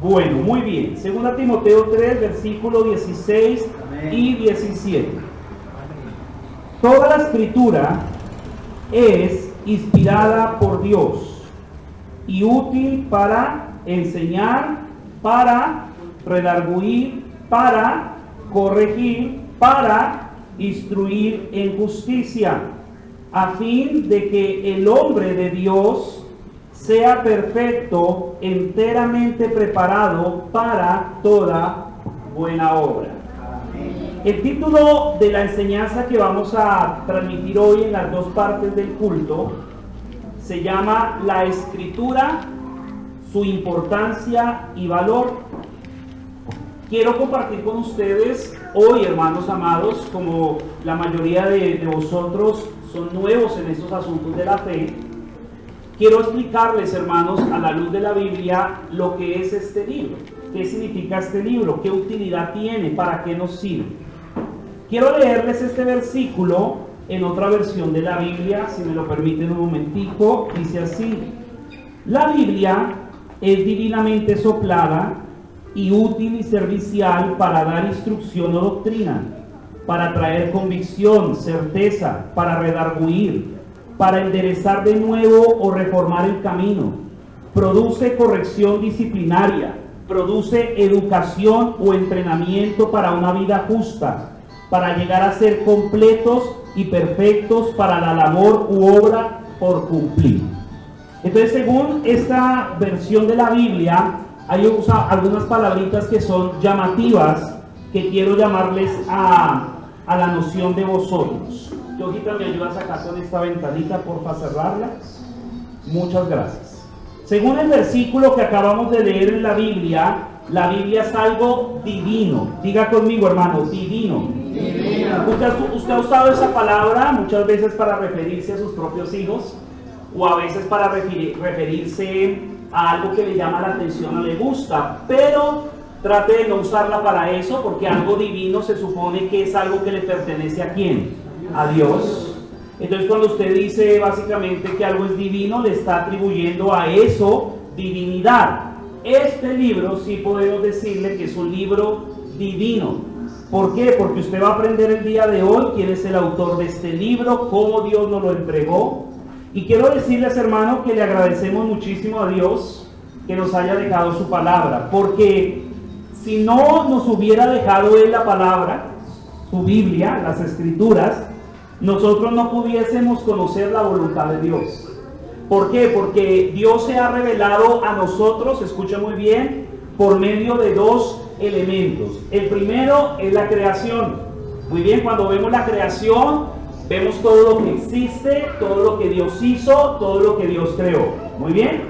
Bueno, muy bien. 2 Timoteo 3, versículo 16 y 17. Toda la escritura es inspirada por Dios y útil para enseñar, para redarguir, para corregir, para instruir en justicia, a fin de que el hombre de Dios sea perfecto, enteramente preparado para toda buena obra. El título de la enseñanza que vamos a transmitir hoy en las dos partes del culto se llama La Escritura, su importancia y valor. Quiero compartir con ustedes hoy, hermanos amados, como la mayoría de vosotros son nuevos en estos asuntos de la fe, quiero explicarles, hermanos, a la luz de la Biblia, lo que es este libro. ¿Qué significa este libro? ¿Qué utilidad tiene? ¿Para qué nos sirve? Quiero leerles este versículo en otra versión de la Biblia, si me lo permiten un momentico. Dice así: la Biblia es divinamente soplada y útil y servicial para dar instrucción o doctrina, para traer convicción, certeza, para redarguir, para enderezar de nuevo o reformar el camino. Produce corrección disciplinaria, produce educación o entrenamiento para una vida justa, para llegar a ser completos y perfectos para la labor u obra por cumplir. Entonces, según esta versión de la Biblia, hay algunas palabritas que son llamativas, que quiero llamarles a la noción de vosotros. Yojita, ¿me ayudas acá con esta ventanita, porfa, cerrarla? Muchas gracias. Según el versículo que acabamos de leer en la Biblia es algo divino. Diga conmigo, hermano, divino. Divino. Usted ha usado esa palabra muchas veces para referirse a sus propios hijos, o a veces para referirse a algo que le llama la atención o le gusta, pero trate de no usarla para eso, porque algo divino se supone que es algo que le pertenece ¿a quién? A Dios. Entonces, cuando usted dice básicamente que algo es divino, le está atribuyendo a eso divinidad. Este libro sí podemos decirle que es un libro divino. ¿Por qué? Porque usted va a aprender el día de hoy quién es el autor de este libro, cómo Dios nos lo entregó. Y quiero decirles, hermano, que le agradecemos muchísimo a Dios que nos haya dejado su palabra, porque si no nos hubiera dejado Él la palabra, su Biblia, las Escrituras, nosotros no pudiésemos conocer la voluntad de Dios. ¿Por qué? Porque Dios se ha revelado a nosotros, escucha muy bien, por medio de dos elementos. El primero es la creación. Muy bien, cuando vemos la creación, vemos todo lo que existe, todo lo que Dios hizo, todo lo que Dios creó. Muy bien.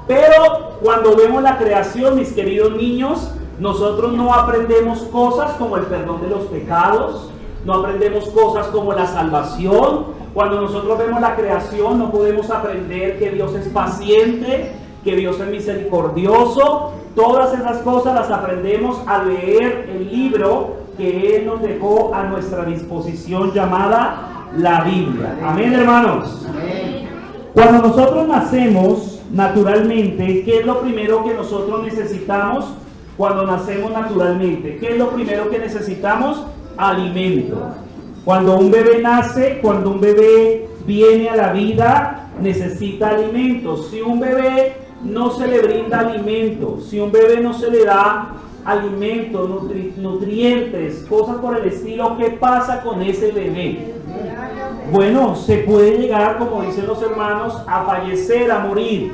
Pero cuando vemos la creación, mis queridos niños, nosotros no aprendemos cosas como el perdón de los pecados, no aprendemos cosas como la salvación. Cuando nosotros vemos la creación, no podemos aprender que Dios es paciente, que Dios es misericordioso. Todas esas cosas las aprendemos al leer el libro que Él nos dejó a nuestra disposición, llamada la Biblia. Amén, hermanos. Amén. Cuando nosotros nacemos naturalmente, ¿qué es lo primero que nosotros necesitamos? Cuando nacemos naturalmente, ¿qué es lo primero que necesitamos? Alimento. Cuando un bebé nace, cuando un bebé viene a la vida, necesita alimentos. Si un bebé no se le brinda alimento, si un bebé no se le da alimentos, nutrientes, cosas por el estilo, ¿qué pasa con ese bebé? Bueno, se puede llegar, como dicen los hermanos, a fallecer, a morir.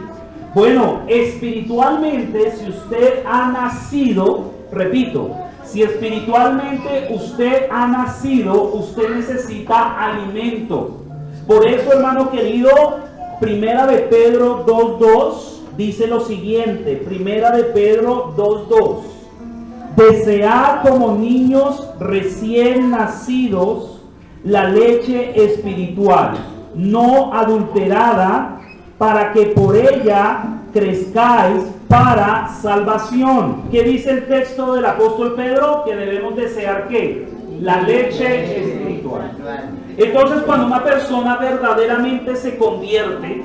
Bueno, espiritualmente, si usted ha nacido, repito, si espiritualmente usted ha nacido, usted necesita alimento. Por eso, hermano querido, Primera de Pedro 2:2 dice lo siguiente. Primera de Pedro 2:2: desead como niños recién nacidos la leche espiritual, no adulterada, para que por ella crezcáis para salvación. ¿Qué dice el texto del apóstol Pedro? Que debemos desear ¿qué? La leche espiritual. Entonces, cuando una persona verdaderamente se convierte,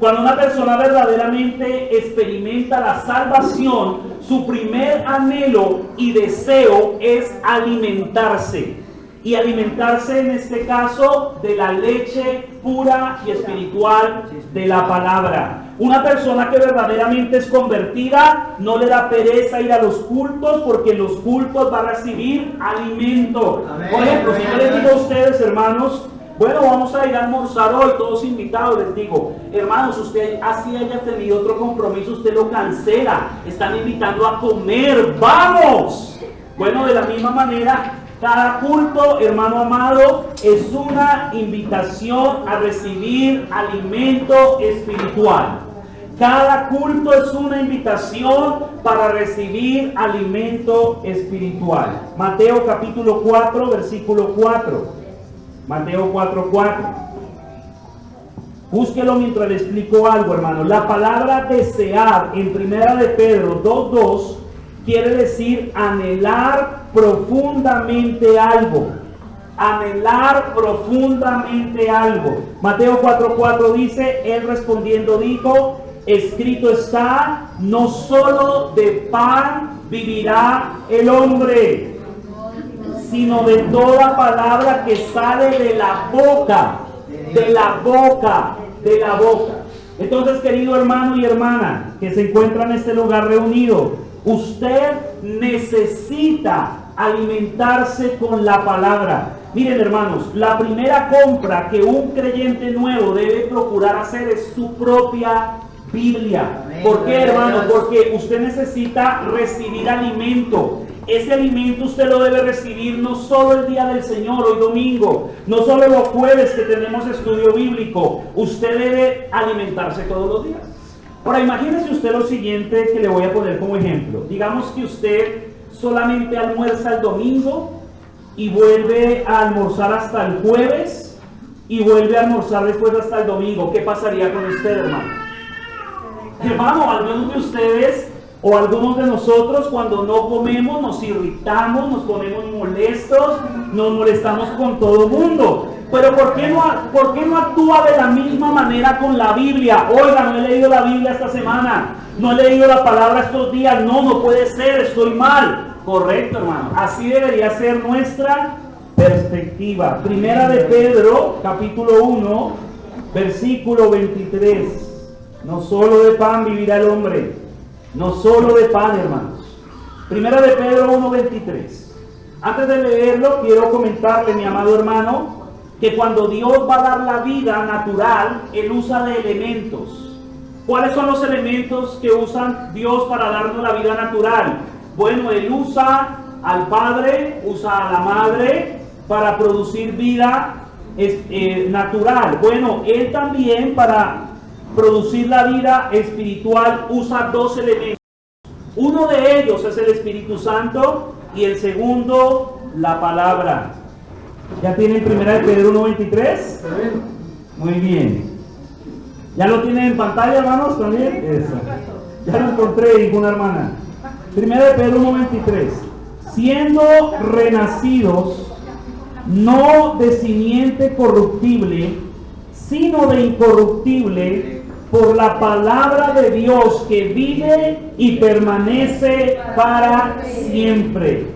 cuando una persona verdaderamente experimenta la salvación, su primer anhelo y deseo es alimentarse. Y alimentarse en este caso de la leche pura y espiritual de la palabra. Una persona que verdaderamente es convertida no le da pereza ir a los cultos, porque en los cultos va a recibir alimento. Amén. Por ejemplo, si yo les digo a ustedes, hermanos, bueno, vamos a ir a almorzar hoy, todos invitados, les digo, hermanos, usted así haya tenido otro compromiso, usted lo cancela, están invitando a comer, ¡vamos! Bueno, de la misma manera, cada culto, hermano amado, es una invitación a recibir alimento espiritual. Cada culto es una invitación para recibir alimento espiritual. Mateo capítulo 4, versículo 4. Mateo 4:4. Búsquelo mientras le explico algo, hermano. La palabra desear en primera de Pedro 2:2 quiere decir anhelar profundamente algo. Anhelar profundamente algo. Mateo 4:4 dice, él respondiendo dijo, escrito está, no solo de pan vivirá el hombre, sino de toda palabra que sale de la boca, de la boca, de la boca. Entonces, querido hermano y hermana que se encuentra en este lugar reunido, usted necesita alimentarse con la palabra. Miren, hermanos, la primera compra que un creyente nuevo debe procurar hacer es su propia Biblia. ¿Por qué, hermano? Porque usted necesita recibir alimento. Ese alimento usted lo debe recibir no solo el día del Señor, hoy domingo, no solo los jueves que tenemos estudio bíblico. Usted debe alimentarse todos los días. Ahora, imagínese usted lo siguiente que le voy a poner como ejemplo. Digamos que usted solamente almuerza el domingo y vuelve a almorzar hasta el jueves y vuelve a almorzar después hasta el domingo. ¿Qué pasaría con usted, hermano? Hermano, algunos de ustedes o algunos de nosotros cuando no comemos nos irritamos, nos ponemos molestos, nos molestamos con todo el mundo. Pero ¿por qué no actúa de la misma manera con la Biblia? Oiga, no he leído la Biblia esta semana, no he leído la palabra estos días, no puede ser, estoy mal. Correcto, hermano, así debería ser nuestra perspectiva. Primera de Pedro, capítulo 1, versículo 23. No solo de pan vivirá el hombre, no solo de pan, hermanos. Primera de Pedro 1:23. Antes de leerlo, quiero comentarle, mi amado hermano, que cuando Dios va a dar la vida natural, Él usa de elementos. ¿Cuáles son los elementos que usa Dios para darnos la vida natural? Bueno, Él usa al Padre, usa a la Madre para producir vida natural. Bueno, Él también para producir la vida espiritual usa dos elementos. Uno de ellos es el Espíritu Santo y el segundo, la palabra. ¿Ya tienen primera de Pedro 1:23? Muy bien. ¿Ya lo tienen en pantalla, hermanos? ¿También? Eso. Ya lo encontré, dijo una hermana. Primera de Pedro 1:23. Siendo renacidos, no de simiente corruptible, sino de incorruptible, por la palabra de Dios que vive y permanece para siempre.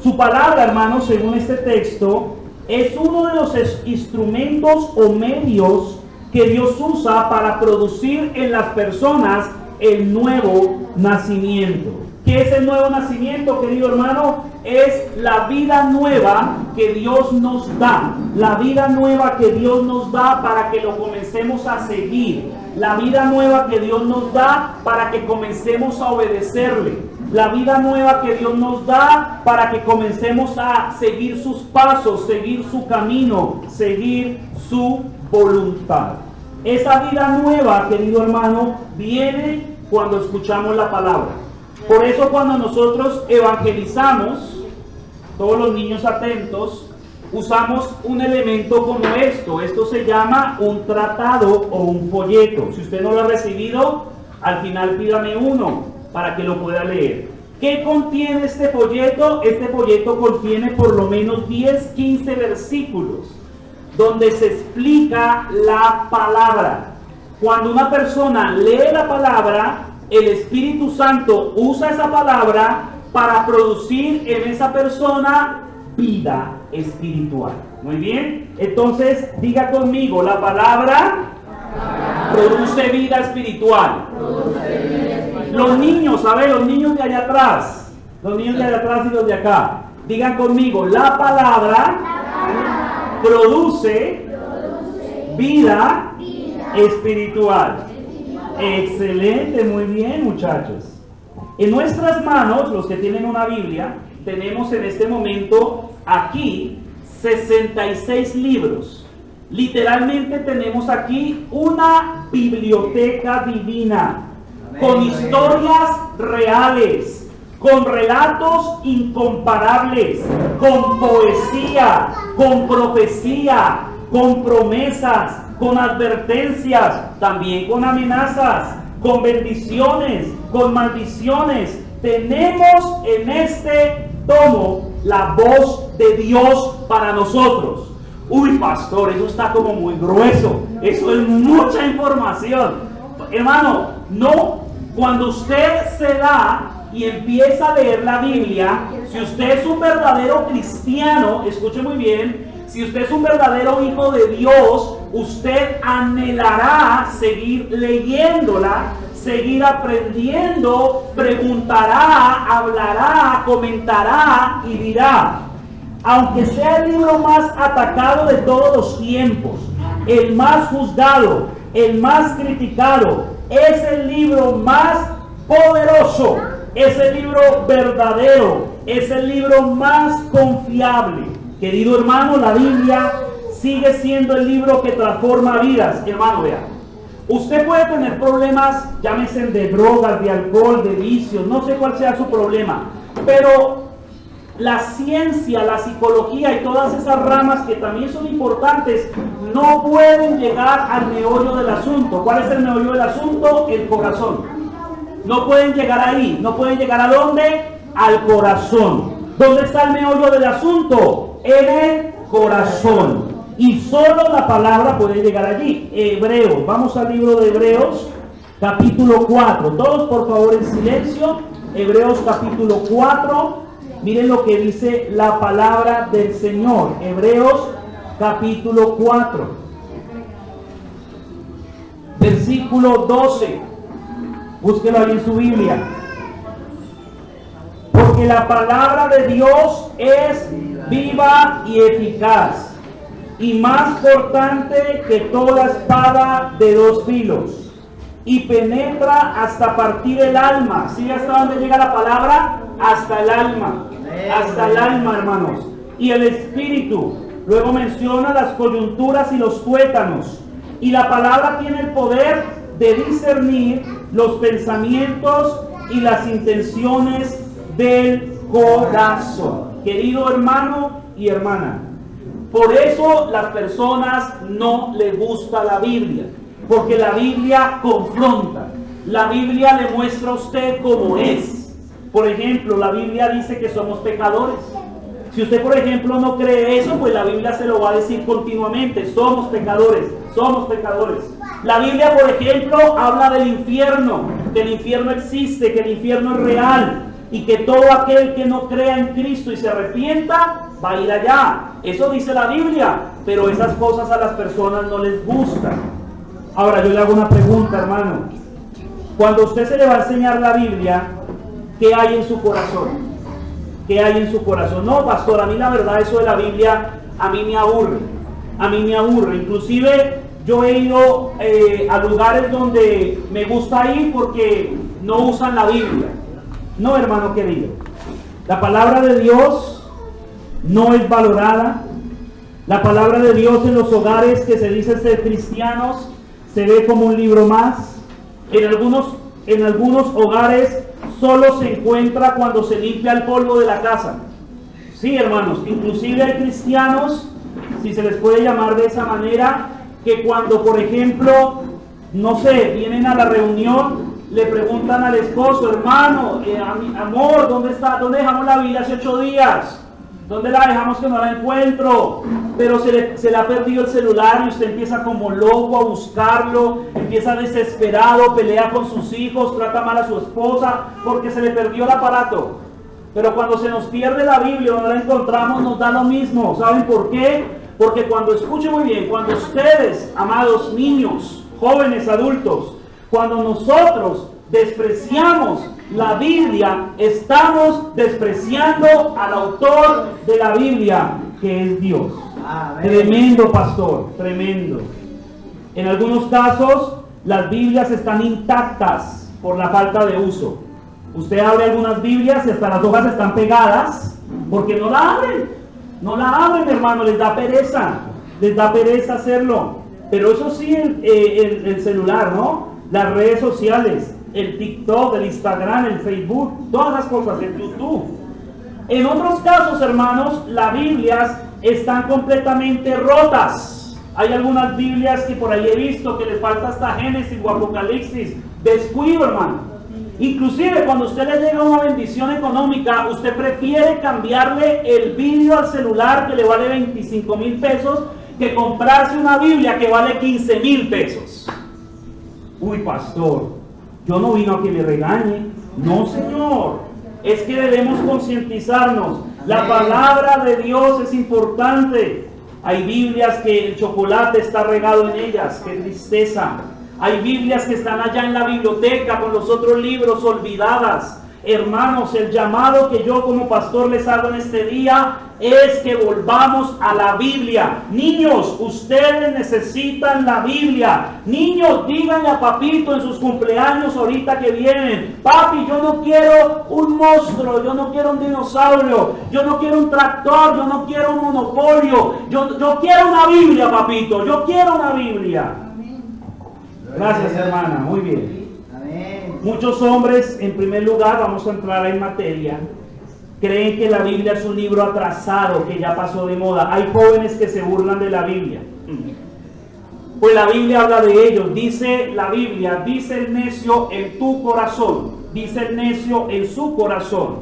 Su palabra, hermanos, según este texto, es uno de los instrumentos o medios que Dios usa para producir en las personas el nuevo nacimiento. ¿Qué es el nuevo nacimiento, querido hermano? Es la vida nueva que Dios nos da. La vida nueva que Dios nos da para que lo comencemos a seguir. La vida nueva que Dios nos da para que comencemos a obedecerle. La vida nueva que Dios nos da para que comencemos a seguir sus pasos, seguir su camino, seguir su voluntad. Esa vida nueva, querido hermano, viene cuando escuchamos la palabra. Por eso cuando nosotros evangelizamos, todos los niños atentos, usamos un elemento como esto. Esto se llama un tratado o un folleto. Si usted no lo ha recibido, al final pídame uno para que lo pueda leer. ¿Qué contiene este folleto? Este folleto contiene por lo menos 10, 15 versículos donde se explica la palabra. Cuando una persona lee la palabra, el Espíritu Santo usa esa palabra para producir en esa persona vida espiritual. Muy bien, entonces diga conmigo, la palabra produce vida espiritual. Los niños, a ver, los niños de allá atrás, los niños de allá atrás y los de acá, digan conmigo, la palabra produce vida espiritual. Excelente, muy bien, muchachos. En nuestras manos, los que tienen una Biblia, tenemos en este momento aquí 66 libros. Literalmente tenemos aquí una biblioteca divina con historias reales, con relatos incomparables, con poesía, con profecía, con promesas, con advertencias, también con amenazas, con bendiciones, con maldiciones. Tenemos en este tomo la voz de Dios para nosotros. Uy, pastor, eso está como muy grueso, eso es mucha información. Hermano, no, cuando usted se da y empieza a leer la Biblia, si usted es un verdadero cristiano, escuche muy bien, si usted es un verdadero hijo de Dios, usted anhelará seguir leyéndola, seguir aprendiendo, preguntará, hablará, comentará y dirá. Aunque sea el libro más atacado de todos los tiempos, el más juzgado, el más criticado, es el libro más poderoso, es el libro verdadero, es el libro más confiable. Querido hermano, la Biblia sigue siendo el libro que transforma vidas. Hermano, vea, usted puede tener problemas, llámese de drogas, de alcohol, de vicios, no sé cuál sea su problema, pero la ciencia, la psicología y todas esas ramas que también son importantes no pueden llegar al meollo del asunto. ¿Cuál es el meollo del asunto? El corazón. No pueden llegar ahí. ¿No pueden llegar a dónde? Al corazón. ¿Dónde está el meollo del asunto? En el corazón. Y solo la palabra puede llegar allí. Hebreos. Vamos al libro de Hebreos, capítulo 4. Todos por favor en silencio. Hebreos capítulo 4. Miren lo que dice la palabra del Señor. Hebreos capítulo 4. Versículo 12. Búsquelo ahí en su Biblia. Porque la palabra de Dios es viva y eficaz, y más cortante que toda espada de dos filos, y penetra hasta partir el alma. ¿Sí? ¿Hasta dónde llega la palabra? Hasta el alma. Hasta el alma, hermanos. Y el espíritu. Luego menciona las coyunturas y los tuétanos. Y la palabra tiene el poder de discernir los pensamientos y las intenciones del corazón. Querido hermano y hermana, por eso las personas no les gusta la Biblia, porque la Biblia confronta, la Biblia le muestra a usted cómo es. Por ejemplo, la Biblia dice que somos pecadores. Si usted, por ejemplo, no cree eso, pues la Biblia se lo va a decir continuamente: somos pecadores, somos pecadores. La Biblia, por ejemplo, habla del infierno, que el infierno existe, que el infierno es real, y que todo aquel que no crea en Cristo y se arrepienta va a ir allá. Eso dice la Biblia, pero esas cosas a las personas no les gustan. Ahora yo le hago una pregunta, hermano. Cuando usted se le va a enseñar la Biblia, ¿qué hay en su corazón? ¿Qué hay en su corazón? No, pastor, a mí la verdad eso de la Biblia a mí me aburre. A mí me aburre. Inclusive yo he ido a lugares donde me gusta ir porque no usan la Biblia. No, hermano querido. La palabra de Dios no es valorada. La palabra de Dios en los hogares que se dicen ser cristianos se ve como un libro más. En algunos hogares solo se encuentra cuando se limpia el polvo de la casa. Sí, hermanos, inclusive hay cristianos, si se les puede llamar de esa manera, que cuando, por ejemplo, no sé, vienen a la reunión, le preguntan al esposo: hermano, amor, ¿dónde está? ¿Dónde dejamos la Biblia hace 8 días? ¿Dónde la dejamos que no la encuentro? Pero se le ha perdido el celular y usted empieza como loco a buscarlo, empieza desesperado, pelea con sus hijos, trata mal a su esposa porque se le perdió el aparato. Pero cuando se nos pierde la Biblia o no la encontramos, nos da lo mismo. ¿Saben por qué? Porque cuando, escuchen muy bien, cuando ustedes, amados niños, jóvenes, adultos, cuando nosotros despreciamos la Biblia, estamos despreciando al autor de la Biblia, que es Dios. Tremendo, pastor, tremendo. En algunos casos, las Biblias están intactas por la falta de uso. Usted abre algunas Biblias y hasta las hojas están pegadas porque no la abren. No la abren, hermano, les da pereza hacerlo. Pero eso sí, el celular, ¿no? Las redes sociales, el TikTok, el Instagram, el Facebook, todas las cosas, el YouTube. En otros casos, hermanos, las Biblias están completamente rotas. Hay algunas Biblias que por ahí he visto que les falta hasta Génesis o Apocalipsis. Descuido, hermano. Inclusive cuando a usted le llega una bendición económica, usted prefiere cambiarle el vídeo al celular que le vale 25,000 pesos que comprarse una Biblia que vale 15,000 pesos. Uy, pastor, yo no vino a que me regañe. No, señor. Es que debemos concientizarnos. La palabra de Dios es importante. Hay Biblias que el chocolate está regado en ellas. ¡Qué tristeza! Hay Biblias que están allá en la biblioteca con los otros libros olvidadas. Hermanos, el llamado que yo como pastor les hago en este día es que volvamos a la Biblia. Niños, ustedes necesitan la Biblia. Niños, díganle a papito en sus cumpleaños ahorita que vienen: papi, yo no quiero un monstruo, yo no quiero un dinosaurio, yo no quiero un tractor, yo no quiero un monopolio, yo quiero una Biblia, papito, yo quiero una Biblia. Gracias, hermana, muy bien. Muchos hombres, en primer lugar, vamos a entrar en materia, creen que la Biblia es un libro atrasado, que ya pasó de moda. Hay jóvenes que se burlan de la Biblia. Pues la Biblia habla de ellos. Dice la Biblia: dice el necio en tu corazón, dice el necio en su corazón,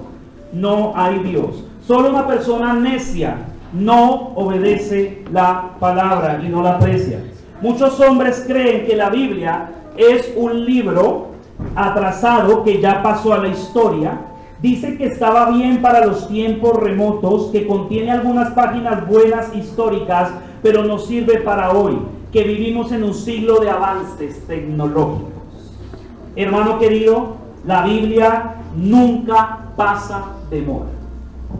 no hay Dios. Solo una persona necia no obedece la palabra y no la aprecia. Muchos hombres creen que la Biblia es un libro atrasado que ya pasó a la historia. Dice que estaba bien para los tiempos remotos, que contiene algunas páginas buenas históricas, pero no sirve para hoy, que vivimos en un siglo de avances tecnológicos. Hermano querido, la Biblia nunca pasa de moda.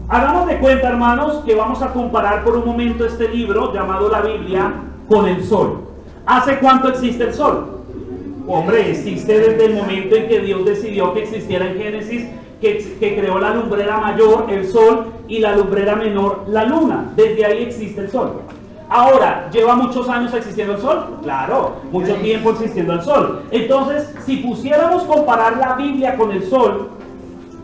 Hagamos de cuenta, hermanos, que vamos a comparar por un momento este libro llamado la Biblia con el sol. ¿Hace cuánto existe el sol? Hombre, existe desde el momento en que Dios decidió que existiera en Génesis, que creó la lumbrera mayor, el sol, y la lumbrera menor, la luna. Desde ahí existe el sol. Ahora, ¿lleva muchos años existiendo el sol? Claro, mucho tiempo existiendo el sol. Entonces, si pusiéramos comparar la Biblia con el sol,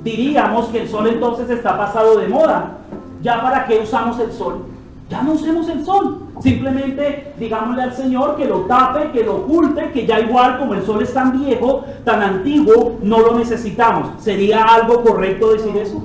diríamos que el sol entonces está pasado de moda. ¿Ya para qué usamos el sol? Ya no usemos el sol. Simplemente digámosle al Señor que lo tape, que lo oculte, que ya igual como el sol es tan viejo, tan antiguo, no lo necesitamos. ¿Sería algo correcto decir eso?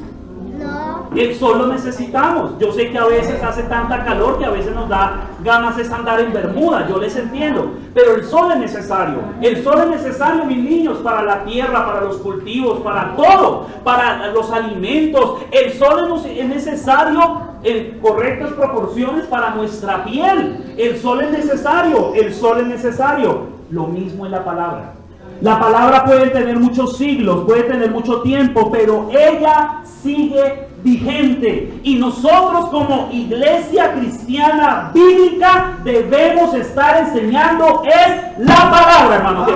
No. El sol lo necesitamos. Yo sé que a veces hace tanta calor que a veces nos da ganas de andar en bermuda, yo les entiendo. Pero el sol es necesario. El sol es necesario, mis niños, para la tierra, para los cultivos, para todo, para los alimentos. El sol es necesario en correctas proporciones para nuestra piel. El sol es necesario, el sol es necesario. Lo mismo en la palabra. La palabra puede tener muchos siglos, puede tener mucho tiempo, pero ella sigue vigente. Y nosotros como iglesia cristiana bíblica debemos estar enseñando es la palabra, hermanos.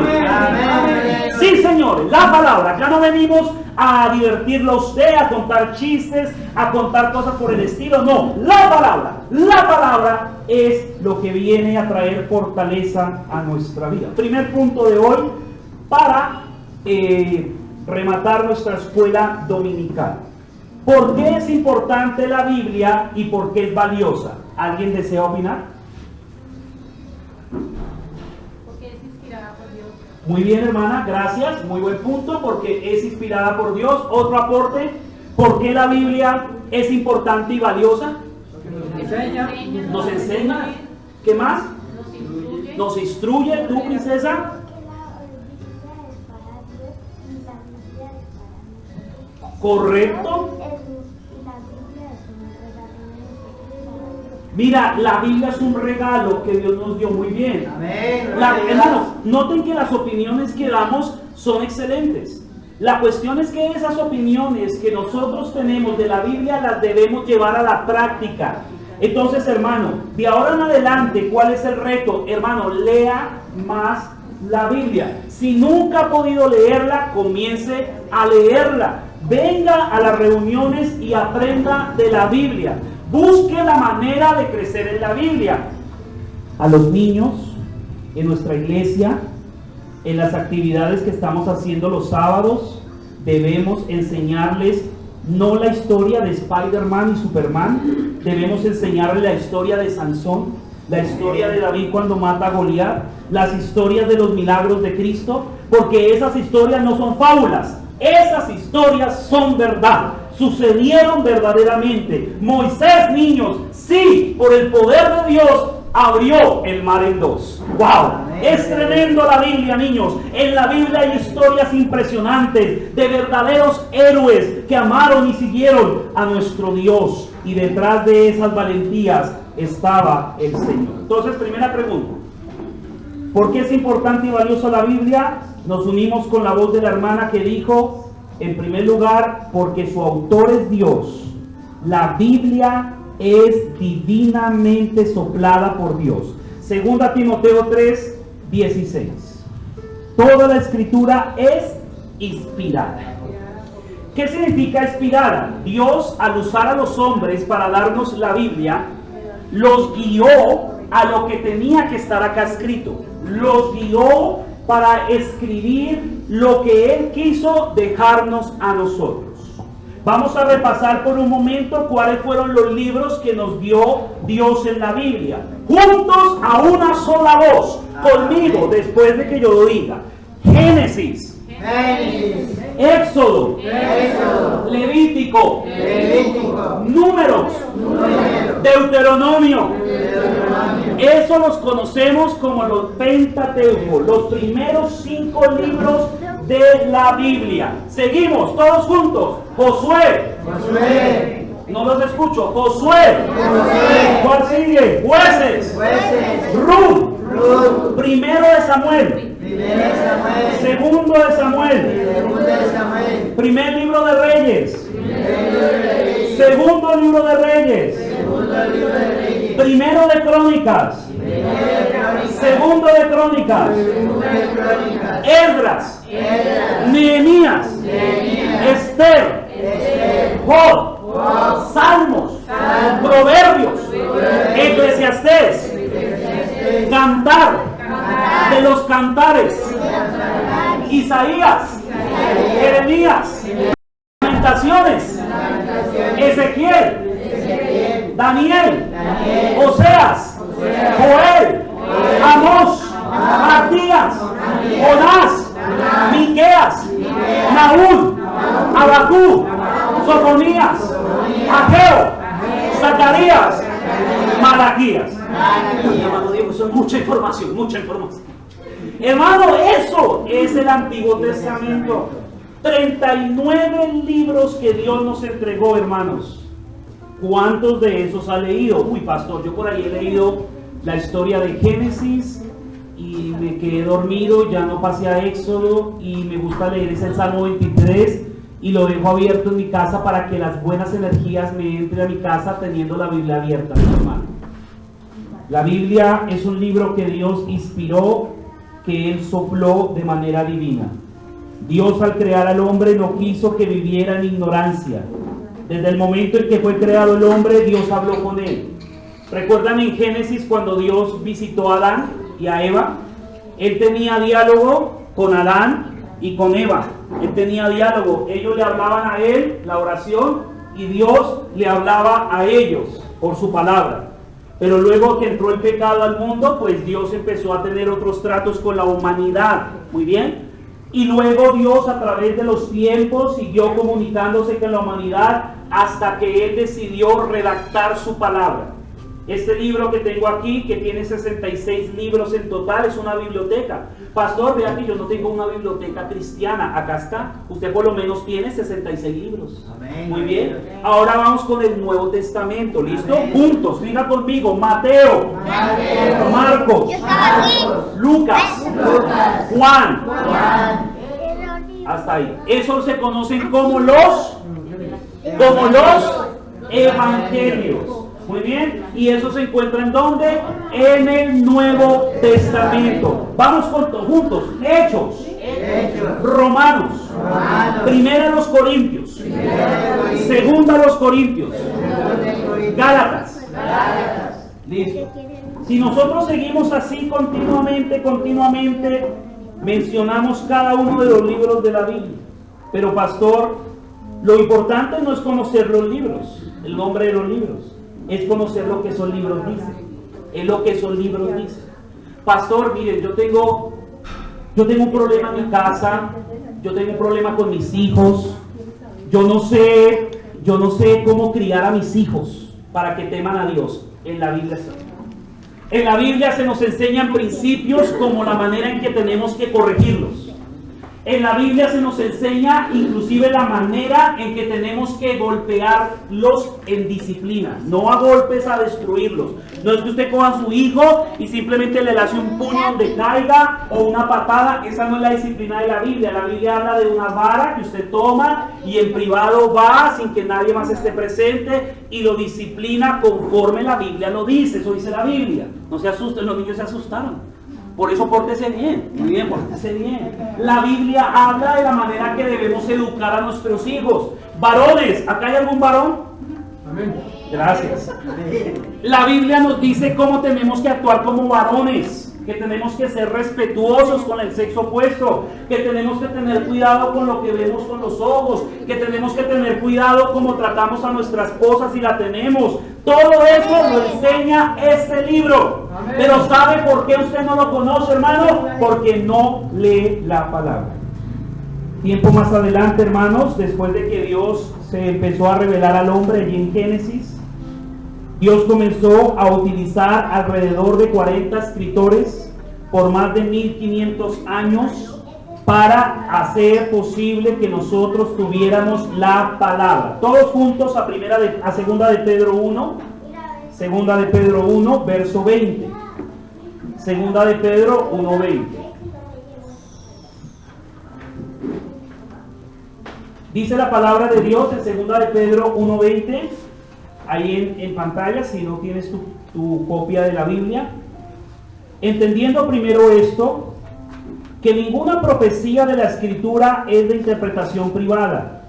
Sí, señores, la palabra. Ya no venimos a divertirlo a usted, a contar chistes, a contar cosas por el estilo. No, la palabra es lo que viene a traer fortaleza a nuestra vida. Primer punto de hoy para rematar nuestra escuela dominical. ¿Por qué es importante la Biblia y por qué es valiosa? ¿Alguien desea opinar? Porque es inspirada por Dios. Muy bien, hermana, gracias. Muy buen punto, porque es inspirada por Dios. Otro aporte. ¿Por qué la Biblia es importante y valiosa? Nos enseña. ¿Qué más? Nos instruye. ¿Tú, princesa? Correcto. Mira, la Biblia es un regalo que Dios nos dio muy bien. Hermanos, noten que las opiniones que damos son excelentes. La cuestión es que esas opiniones que nosotros tenemos de la Biblia las debemos llevar a la práctica. Entonces, hermano, de ahora en adelante, ¿cuál es el reto? Hermano, lea más la Biblia. Si nunca ha podido leerla, comience a leerla. Venga a las reuniones y aprenda de la Biblia. Busque la manera de crecer en la Biblia. A los niños en nuestra iglesia, en las actividades que estamos haciendo los sábados, debemos enseñarles no la historia de Spider-Man y Superman, debemos enseñarles la historia de Sansón, la historia de David cuando mata a Goliat, las historias de los milagros de Cristo, porque esas historias no son fábulas, esas historias son verdad, sucedieron verdaderamente. Moisés, niños, sí, por el poder de Dios, abrió el mar en dos. ¡Wow! Es tremendo la Biblia, niños. En la Biblia hay historias impresionantes de verdaderos héroes que amaron y siguieron a nuestro Dios. Y detrás de esas valentías estaba el Señor. Entonces, primera pregunta. ¿Por qué es importante y valiosa la Biblia? Nos unimos con la voz de la hermana que dijo, en primer lugar, porque su autor es Dios. La Biblia es divinamente soplada por Dios. Segunda Timoteo 3:16. Toda la escritura es inspirada. ¿Qué significa inspirada? Dios, al usar a los hombres para darnos la Biblia, los guió a lo que tenía que estar acá escrito. Los guió para escribir lo que Él quiso dejarnos a nosotros. Vamos a repasar por un momento cuáles fueron los libros que nos dio Dios en la Biblia. Juntos a una sola voz, conmigo, después de que yo lo diga. Génesis, Éxodo, Levítico, Números, Deuteronomio. Eso los conocemos como los Pentateuco, los primeros 5 libros de la Biblia. Seguimos todos juntos. Josué. No los escucho. Josué. ¿Cuál sigue? Jueces. Ruth. Primero de Samuel. Segundo de Samuel. Primer libro de Reyes. Segundo libro de Reyes. Primero de Crónicas. Segundo de Crónicas. Esdras. Nehemías. Esther. Job. Salmos. Proverbios. Eclesiastés. Cantar. De los cantares. Isaías. Jeremías. Lamentaciones. Ezequiel. Daniel. Oseas. Joel. Amós. Matías. Jonás. Miqueas. Nahum. Habacuc. Sofonías. Ageo. Zacarías. Malaquías. Hermano Diego, eso es mucha información. Hermano, eso es el Antiguo Testamento. 39 libros que Dios nos entregó, hermanos. ¿Cuántos de esos ha leído? Uy, pastor, yo por ahí he leído la historia de Génesis y me quedé dormido, ya no pasé a Éxodo, y me gusta leer ese Salmo 23 y lo dejo abierto en mi casa para que las buenas energías me entren a mi casa teniendo la Biblia abierta, mi hermano. La Biblia es un libro que Dios inspiró, que Él sopló de manera divina. Dios, al crear al hombre, no quiso que viviera en ignorancia. Desde el momento en que fue creado el hombre, Dios habló con él. ¿Recuerdan en Génesis cuando Dios visitó a Adán y a Eva? Él tenía diálogo con Adán y con Eva. Él tenía diálogo. Ellos le hablaban a él, la oración, y Dios le hablaba a ellos por su palabra. Pero luego que entró el pecado al mundo, pues Dios empezó a tener otros tratos con la humanidad. Muy bien. Y luego Dios a través de los tiempos siguió comunicándose con la humanidad hasta que Él decidió redactar su palabra. Este libro que tengo aquí, que tiene 66 libros en total, es una biblioteca. Pastor, vea que yo no tengo una biblioteca cristiana. Acá está. Usted por lo menos tiene 66 libros. Amén. Muy bien. Ahora vamos con el Nuevo Testamento. ¿Listo? Amén. Juntos. Diga conmigo. Mateo. Marcos. Lucas. Juan. Hasta ahí. Eso se conocen como los evangelios. Muy bien. Y eso se encuentra en ¿dónde? En el Nuevo Testamento. Vamos juntos. Hechos. Romanos. Primera los Corintios. Segunda los Corintios. Gálatas. Listo. Si nosotros seguimos así continuamente, mencionamos cada uno de los libros de la Biblia. Pero pastor, lo importante no es conocer los libros, el nombre de los libros, es conocer lo que esos libros dicen. Es lo que esos libros dicen. Pastor, miren, yo tengo un problema en mi casa, yo tengo un problema con mis hijos, yo no sé cómo criar a mis hijos para que teman a Dios. En la Biblia está. En la Biblia se nos enseñan principios como la manera en que tenemos que corregirlos. En la Biblia se nos enseña inclusive la manera en que tenemos que golpearlos en disciplina. No a golpes a destruirlos. No es que usted coja a su hijo y simplemente le hace un puño donde caiga o una patada. Esa no es la disciplina de la Biblia. La Biblia habla de una vara que usted toma y en privado va sin que nadie más esté presente y lo disciplina conforme la Biblia lo dice. Eso dice la Biblia. No se asusten, los niños se asustaron. Por eso pórtese bien, muy bien, pórtese bien. La Biblia habla de la manera que debemos educar a nuestros hijos. Varones, ¿acá hay algún varón? Amén. Gracias. La Biblia nos dice cómo tenemos que actuar como varones, que tenemos que ser respetuosos con el sexo opuesto, que tenemos que tener cuidado con lo que vemos con los ojos, que tenemos que tener cuidado cómo tratamos a nuestra esposa si la tenemos. Todo eso lo enseña este libro. Amén. Pero ¿sabe por qué usted no lo conoce, hermano? Porque no lee la palabra. Tiempo más adelante, hermanos, después de que Dios se empezó a revelar al hombre allí en Génesis, Dios comenzó a utilizar alrededor de 40 escritores por más de 1500 años para hacer posible que nosotros tuviéramos la palabra. Todos juntos a segunda de Pedro 1, segunda de Pedro 1, verso 20. Segunda de Pedro 1, 20. Dice la palabra de Dios en segunda de Pedro 1, 20. Ahí en pantalla, si no tienes tu copia de la Biblia. Entendiendo primero esto, que ninguna profecía de la Escritura es de interpretación privada,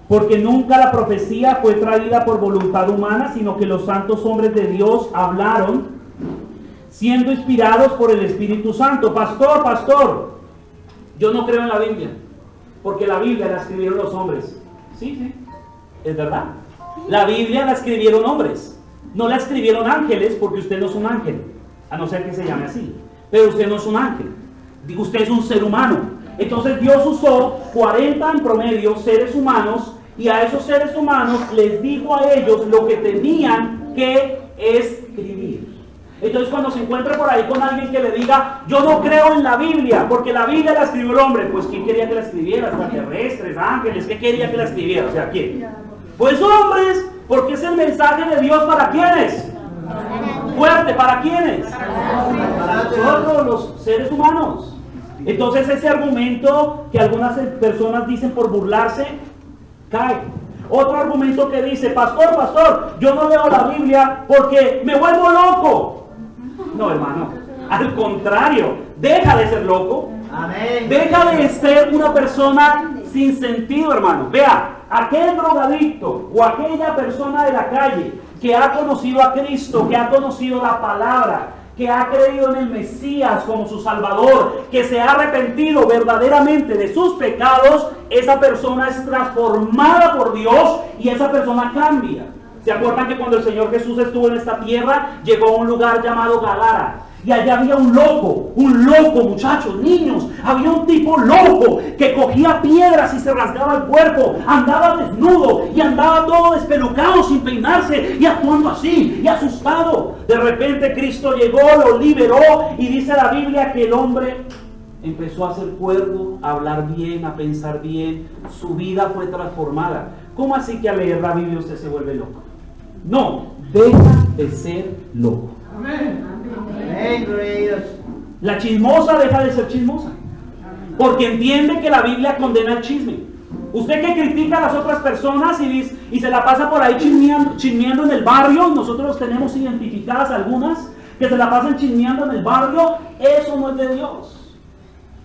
porque nunca la profecía fue traída por voluntad humana, sino que los santos hombres de Dios hablaron, siendo inspirados por el Espíritu Santo. Pastor, yo no creo en la Biblia, porque la Biblia la escribieron los hombres. Sí, es verdad. La Biblia la escribieron hombres, no la escribieron ángeles, porque usted no es un ángel, a no ser que se llame así, pero usted no es un ángel, usted es un ser humano. Entonces Dios usó 40 en promedio seres humanos, y a esos seres humanos les dijo a ellos lo que tenían que escribir. Entonces cuando se encuentre por ahí con alguien que le diga, yo no creo en la Biblia, porque la Biblia la escribió el hombre, pues ¿quién quería que la escribiera? ¿Extraterrestres, ángeles? ¿Qué quería que la escribiera? O sea, ¿quién? Pues hombres, porque es el mensaje de Dios. ¿Para quiénes? Fuerte, ¿para quiénes? Para nosotros, los seres humanos. Entonces ese argumento que algunas personas dicen por burlarse, cae. Otro argumento que dice, pastor, yo no leo la Biblia porque me vuelvo loco. No, hermano, al contrario, deja de ser loco. Amén. Deja de ser una persona sin sentido, hermano. Vea, aquel drogadicto o aquella persona de la calle que ha conocido a Cristo, que ha conocido la palabra, que ha creído en el Mesías como su Salvador, que se ha arrepentido verdaderamente de sus pecados, esa persona es transformada por Dios y esa persona cambia. ¿Se acuerdan que cuando el Señor Jesús estuvo en esta tierra, llegó a un lugar llamado Gadara? y allá había un loco, muchachos, niños. Había un tipo loco que cogía piedras y se rasgaba el cuerpo, andaba desnudo y andaba todo despelucado sin peinarse y actuando así y asustado. De repente Cristo llegó, lo liberó y dice la Biblia que el hombre empezó a ser cuerdo, a hablar bien, a pensar bien. Su vida fue transformada. ¿Cómo así que al leer la Biblia usted se vuelve loco? No, deja de ser loco. Amén. Amén, gloria a Dios. La chismosa deja de ser chismosa, porque entiende que la Biblia condena el chisme. Usted que critica a las otras personas y se la pasa por ahí chismeando en el barrio, nosotros tenemos identificadas algunas que se la pasan chismeando en el barrio, eso no es de Dios.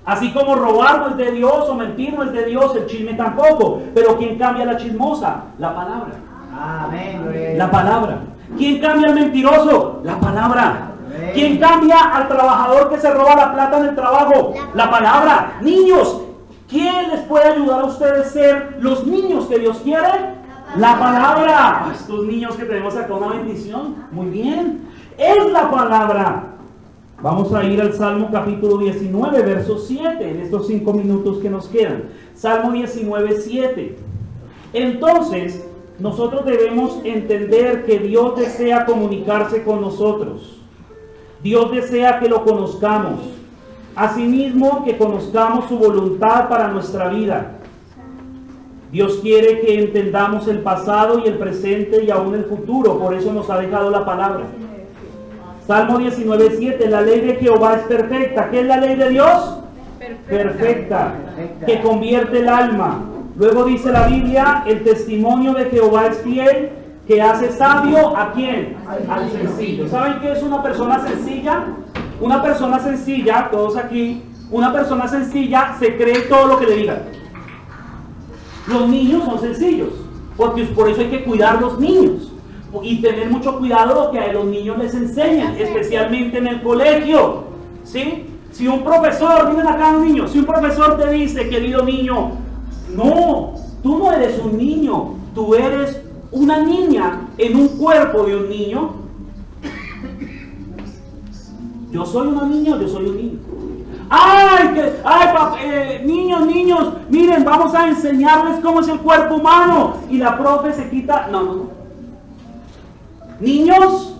Así como robar no es de Dios o mentir no es de Dios, el chisme tampoco. Pero ¿quién cambia la chismosa? La palabra. Amén, gloria a Dios. La palabra. ¿Quién cambia al mentiroso? La palabra. Amén. ¿Quién cambia al trabajador que se roba la plata en el trabajo? La palabra. Niños, ¿quién les puede ayudar a ustedes a ser los niños que Dios quiere? La palabra. Estos niños que tenemos acá, una bendición. Muy bien. Es la palabra. Vamos a ir al Salmo capítulo 19, verso 7, en estos 5 minutos que nos quedan. Salmo 19, 7. Entonces, nosotros debemos entender que Dios desea comunicarse con nosotros. Dios desea que lo conozcamos. Asimismo, que conozcamos su voluntad para nuestra vida. Dios quiere que entendamos el pasado y el presente y aún el futuro. Por eso nos ha dejado la palabra. Salmo 19, 7. La ley de Jehová es perfecta. ¿Qué es la ley de Dios? Perfecta. Que convierte el alma. Luego dice la Biblia, el testimonio de Jehová es fiel, que hace sabio ¿a quién? Al sencillo. ¿Saben qué es una persona sencilla? Una persona sencilla, todos aquí, una persona sencilla se cree todo lo que le digan. Los niños son sencillos, porque por eso hay que cuidar los niños y tener mucho cuidado lo que a los niños les enseñan, especialmente en el colegio. ¿Sí? Si un profesor, miren acá un niño, si un profesor te dice, querido niño, no, tú no eres un niño, tú eres una niña en un cuerpo de un niño. Yo soy una niña, yo soy un niño. Niños, miren, vamos a enseñarles cómo es el cuerpo humano. Y la profe se quita, no. Niños,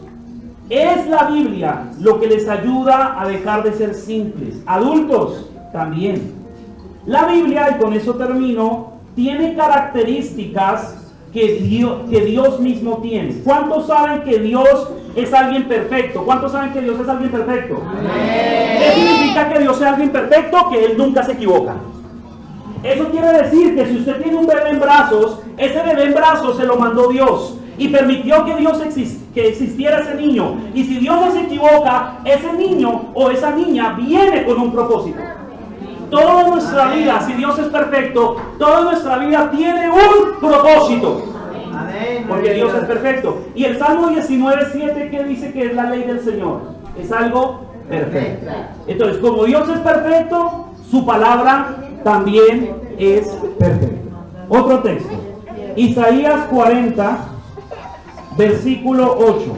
es la Biblia lo que les ayuda a dejar de ser simples. Adultos, también. La Biblia, y con eso termino, tiene características que Dios mismo tiene. ¿Cuántos saben que Dios es alguien perfecto? ¿Cuántos saben que Dios es alguien perfecto? Amén. ¿Qué significa que Dios sea alguien perfecto? Que Él nunca se equivoca. Eso quiere decir que si usted tiene un bebé en brazos, ese bebé en brazos se lo mandó Dios y permitió que que existiera ese niño. Y si Dios no se equivoca, ese niño o esa niña viene con un propósito. Toda nuestra vida, si Dios es perfecto, toda nuestra vida tiene un propósito. Amén. Porque Dios es perfecto. Y el Salmo 19:7, ¿qué dice que es la ley del Señor? Es algo perfecto. Entonces, como Dios es perfecto, su palabra también es perfecta. Otro texto. Isaías 40, versículo 8.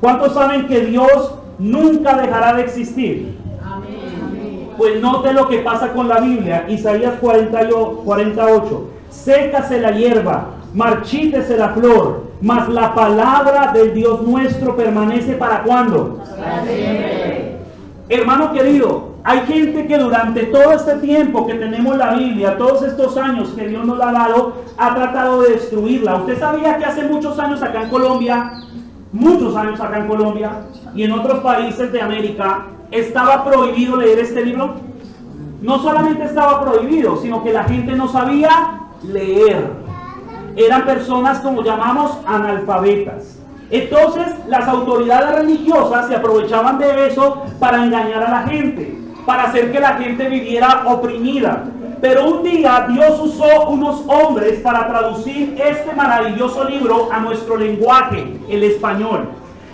¿Cuántos saben que Dios nunca dejará de existir? Amén. Pues note lo que pasa con la Biblia. Isaías 48. Sécase la hierba, marchítese la flor, mas la palabra del Dios nuestro permanece ¿para cuándo? Para siempre. Hermano querido, hay gente que durante todo este tiempo que tenemos la Biblia, todos estos años que Dios nos la ha dado, ha tratado de destruirla. ¿Usted sabía que hace muchos años acá en Colombia y en otros países de América estaba prohibido leer este libro? No solamente estaba prohibido, sino que la gente no sabía leer. Eran personas como llamamos analfabetas. Entonces las autoridades religiosas se aprovechaban de eso para engañar a la gente, para hacer que la gente viviera oprimida. Pero un día Dios usó unos hombres para traducir este maravilloso libro a nuestro lenguaje, el español.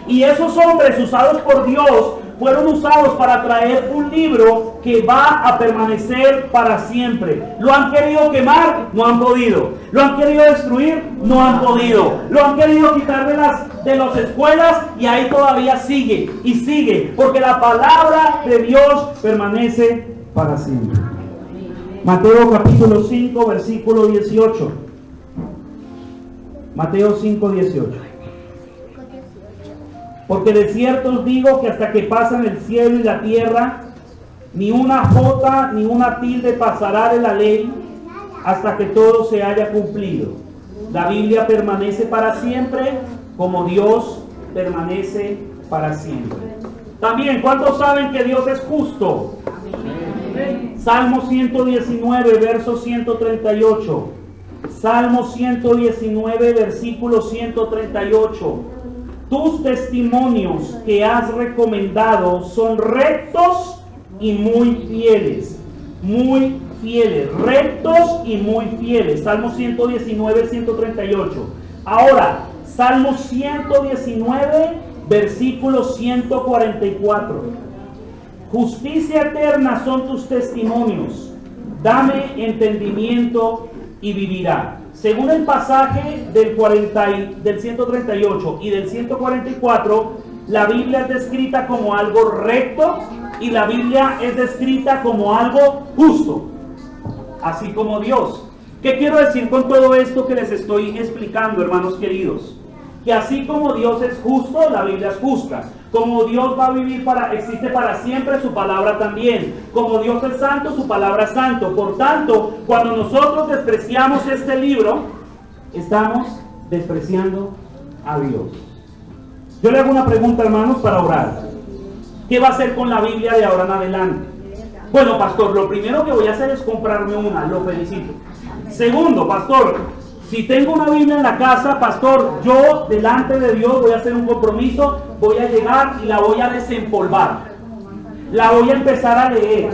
Y esos hombres usados por Dios fueron usados para traer un libro que va a permanecer para siempre. ¿Lo han querido quemar? No han podido. ¿Lo han querido destruir? No han podido. ¿Lo han querido quitar de las escuelas y ahí todavía sigue y sigue, porque la palabra de Dios permanece para siempre. Mateo capítulo 5, versículo 18. Mateo 5, 18. Porque de cierto os digo que hasta que pasan el cielo y la tierra, ni una jota ni una tilde pasará de la ley hasta que todo se haya cumplido. La Biblia permanece para siempre, como Dios permanece para siempre. También, ¿cuántos saben que Dios es justo? Salmo 119, verso 138. Salmo 119, versículo 138. Tus testimonios que has recomendado son rectos y muy fieles. Muy fieles, rectos y muy fieles. Salmo 119, 138. Ahora, Salmo 119, versículo 144. Justicia eterna son tus testimonios. Dame entendimiento y vivirá. Según el pasaje del 138 y del 144, la Biblia es descrita como algo recto y la Biblia es descrita como algo justo, así como Dios. ¿Qué quiero decir con todo esto que les estoy explicando, hermanos queridos? Que así como Dios es justo, la Biblia es justa. Como Dios va a vivir existe para siempre, su palabra también. Como Dios es santo, su palabra es santo. Por tanto, cuando nosotros despreciamos este libro, estamos despreciando a Dios. Yo le hago una pregunta, hermanos, para orar. ¿Qué va a hacer con la Biblia de ahora en adelante? Bueno, pastor, lo primero que voy a hacer es comprarme una. Lo felicito. Segundo, pastor, si tengo una Biblia en la casa, pastor, yo delante de Dios voy a hacer un compromiso, voy a llegar y la voy a desempolvar. La voy a empezar a leer,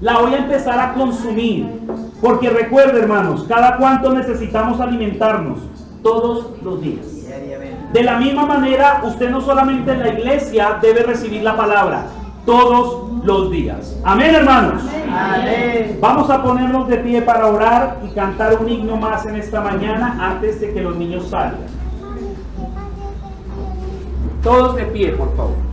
la voy a empezar a consumir. Porque recuerde, hermanos, cada cuánto necesitamos alimentarnos, todos los días. De la misma manera, usted no solamente en la iglesia debe recibir la palabra, todos los días. Amén, hermanos. Amén. Vamos a ponernos de pie para orar y cantar un himno más en esta mañana antes de que los niños salgan. Todos de pie, por favor.